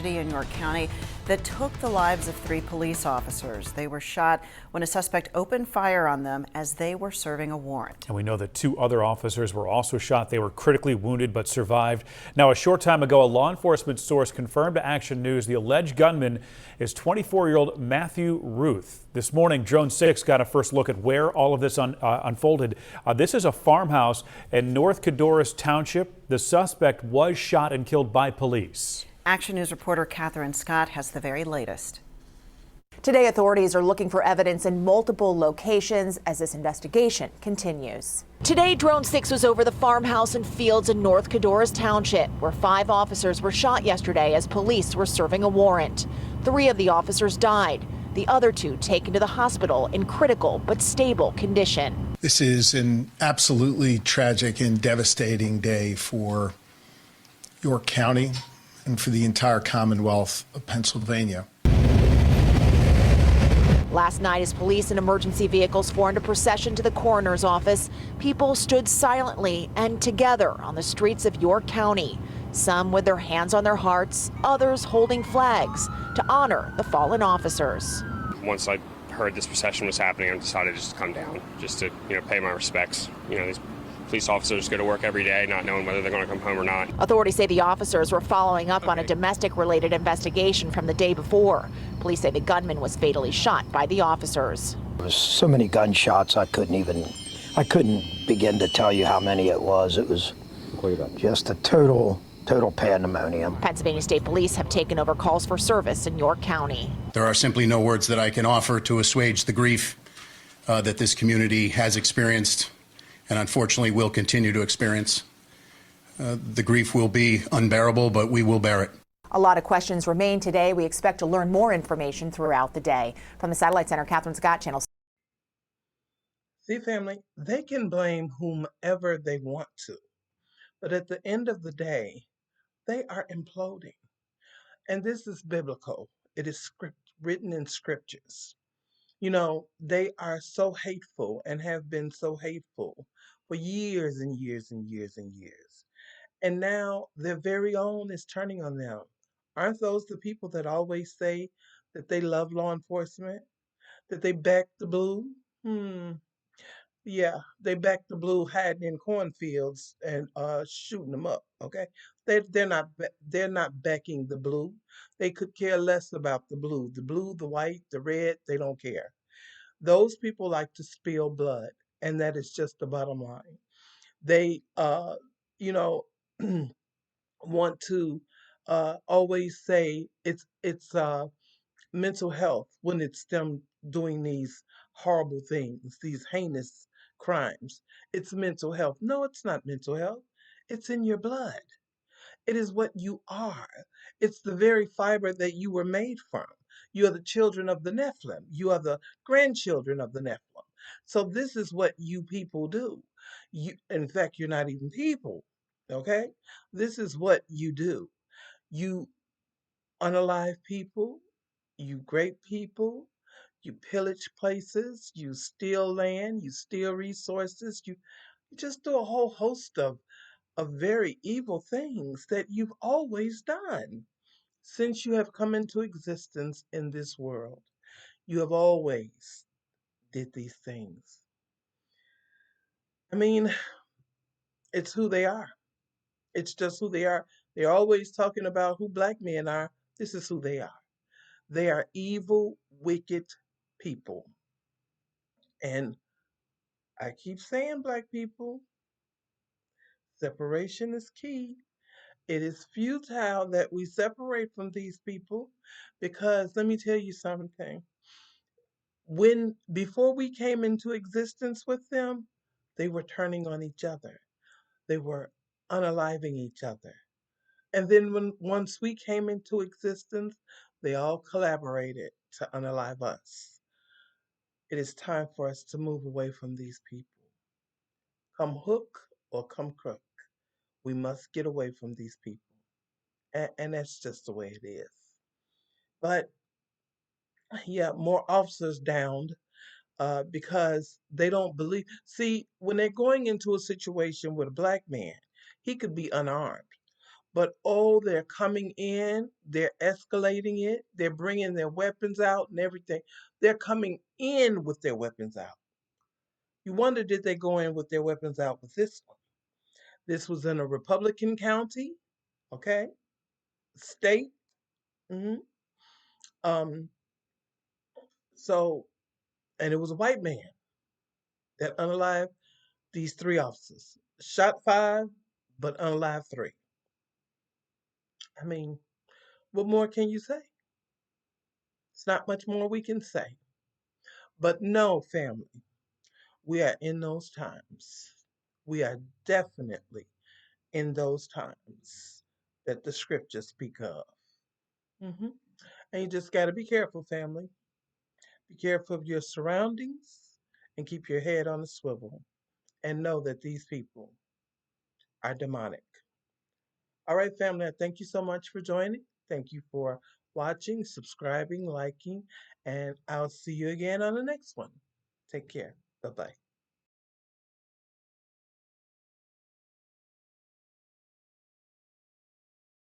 In York County that took the lives of 3 police officers. They were shot when a suspect opened fire on them as they were serving a warrant. And we know that 2 other officers were also shot. They were critically wounded but survived. Now, a short time ago, a law enforcement source confirmed to Action News the alleged gunman is 24-year-old Matthew Ruth. This morning, Drone 6 got a first look at where all of this unfolded. This is a farmhouse in North Cadorus Township. The suspect was shot and killed by police. Action News reporter Catherine Scott has the very latest. Today, authorities are looking for evidence in multiple locations as this investigation continues. Today, Drone 6 was over the farmhouse and fields in North Cadorus Township, where 5 officers were shot yesterday as police were serving a warrant. 3 of the officers died. The other 2 taken to the hospital in critical but stable condition. This is an absolutely tragic and devastating day for York County and for the entire Commonwealth of Pennsylvania. Last night, as police and emergency vehicles formed a procession to the coroner's office, people stood silently and together on the streets of York County, some with their hands on their hearts, others holding flags to honor the fallen officers. Once I heard this procession was happening, I decided just to come down, just to pay my respects. These police officers go to work every day not knowing whether they're going to come home or not. Authorities say the officers were following up on a domestic-related investigation from the day before. Police say the gunman was fatally shot by the officers. There was so many gunshots, I couldn't begin to tell you how many it was. It was just a total pandemonium. Pennsylvania State Police have taken over calls for service in York County. There are simply no words that I can offer to assuage the grief that this community has experienced and unfortunately will continue to experience. The grief will be unbearable, but we will bear it. A lot of questions remain today. We expect to learn more information throughout the day. From the Satellite Center, Catherine Scott, Channel. See, family, they can blame whomever they want to, but at the end of the day, they are imploding. And this is biblical. It is written in scriptures. They are so hateful and have been so hateful for years and years and years and years. And now their very own is turning on them. Aren't those the people that always say that they love law enforcement? That they back the blue? Yeah, they back the blue hiding in cornfields and shooting them up, okay? They're not backing the blue. They could care less about the blue. The blue, the white, the red, they don't care. Those people like to spill blood, and that is just the bottom line. They, want to always say it's mental health when it's them doing these horrible things, these heinous crimes. It's mental health. No, it's not mental health. It's in your blood. It is what you are. It's the very fiber that you were made from. You are the children of the Nephilim. You are the grandchildren of the Nephilim. So this is what you people do. In fact, you're not even people, okay? This is what you do. You unalive people, you grape people, you pillage places, you steal land, you steal resources, you just do a whole host of very evil things that you've always done since you have come into existence in this world. You have always did these things. I mean, it's who they are. It's just who they are. They're always talking about who black men are. This is who they are. They are evil, wicked people. And I keep saying, black people, separation is key. It is futile that we separate from these people because let me tell you something. When before we came into existence with them, they were turning on each other. They were unaliving each other. And then once we came into existence, they all collaborated to unalive us. It is time for us to move away from these people. Come hook or come crook. We must get away from these people. And that's just the way it is. But yeah, more officers downed because they don't believe. See, when they're going into a situation with a black man, he could be unarmed. But oh, they're coming in, they're escalating it, they're bringing their weapons out and everything. They're coming in with their weapons out. You wonder, did they go in with their weapons out with this one? This was in a Republican county, okay, state. hmm Um, so, and it was a white man that unalived these three officers. Shot five, but unalived three. I mean, what more can you say? It's not much more we can say. But no, family, we are in those times. We are definitely in those times that the scriptures speak of. hmm And you just got to be careful, family. Be careful of your surroundings and keep your head on a swivel and know that these people are demonic. All right, family, I thank you so much for joining. Thank you for watching, subscribing, liking, and I'll see you again on the next one. Take care. Bye bye.